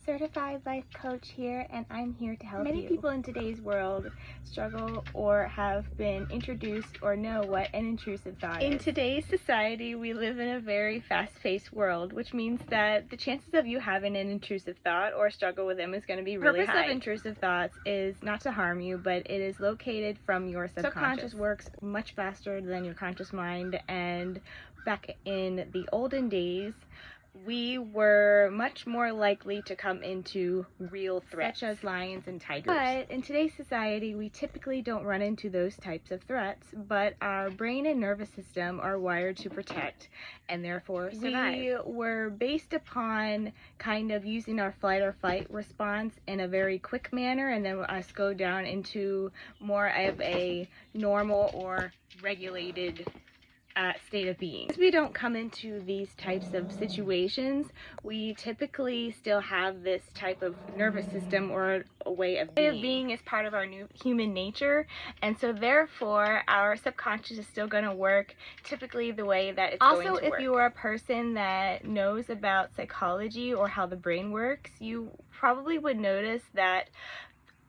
certified life coach here, and I'm here to help you. Many people in today's world struggle or have been introduced or know what an intrusive thought is. In today's society, we live in a very fast-paced world, which means that the chances of you having an intrusive thought or struggle with them is going to be really high. The purpose of intrusive thoughts is not to harm you, but it is located from your subconscious. Subconscious works much faster than your conscious mind, and back in the olden days, we were much more likely to come into real threats, such as lions and tigers. But in today's society, we typically don't run into those types of threats, but our brain and nervous system are wired to protect and therefore survive. We were based upon kind of using our flight or fight response in a very quick manner, and then us go down into more of a normal or regulated state of being. As we don't come into these types of situations, we typically still have this type of nervous system or a way of being is part of our new human nature, and so therefore our subconscious is still going to work typically the way that it's going to work. Also, if you are a person that knows about psychology or how the brain works, you probably would notice that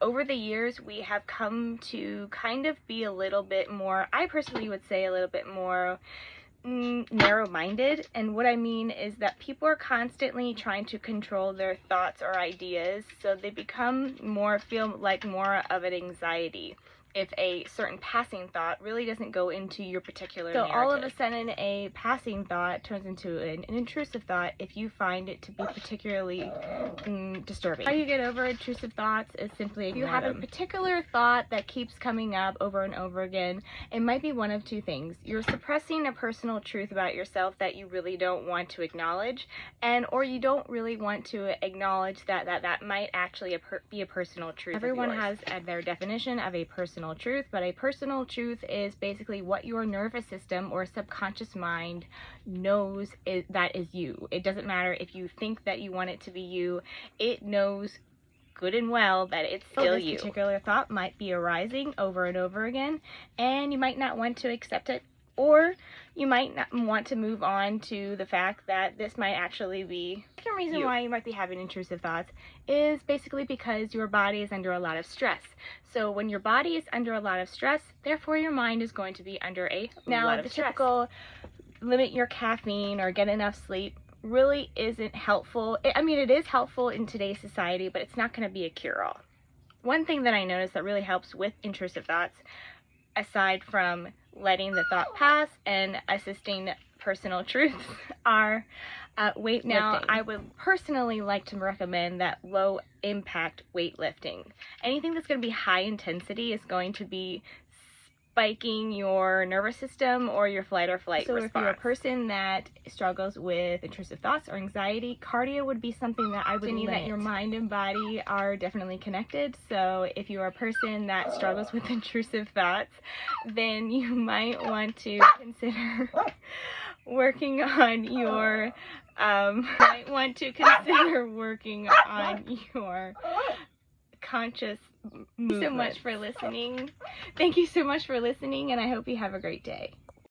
over the years, we have come to kind of be a little bit more, I personally would say a little bit more narrow-minded. And what I mean is that people are constantly trying to control their thoughts or ideas, so they become feel like more of an anxiety if a certain passing thought really doesn't go into your particular narrative. So all of a sudden a passing thought turns into an intrusive thought if you find it to be particularly disturbing. How you get over intrusive thoughts is simply ignore them. If you have a particular thought that keeps coming up over and over again, it might be one of two things. You're suppressing a personal truth about yourself that you really don't want to acknowledge, or you don't really want to acknowledge that might actually be a personal truth. Everyone has their definition of a personal truth, but a personal truth is basically what your nervous system or subconscious mind knows that is you. It doesn't matter if you think that you want it to be you, it knows good and well that it's still you. This particular thought might be arising over and over again, and you might not want to accept it, or you might not want to move on to the fact that this might actually be. The second reason why you might be having intrusive thoughts is basically because your body is under a lot of stress. So when your body is under a lot of stress, therefore your mind is going to be under a lot of stress. Typical limit your caffeine or get enough sleep really isn't helpful. I mean, it is helpful in today's society, but it's not going to be a cure-all. One thing that I noticed that really helps with intrusive thoughts, aside from letting the thought pass and assisting personal truths, are weightlifting. Now, I would personally like to recommend that low impact weightlifting. Anything that's going to be high intensity is going to be spiking your nervous system or your flight or flight response. So if you're a person that struggles with intrusive thoughts or anxiety, cardio would be something that I would limit. That your mind and body are definitely connected. So if you're a person that struggles with intrusive thoughts, then you might want to consider working on your conscious movement. Thank you so much for listening. Thank you so much for listening, and I hope you have a great day.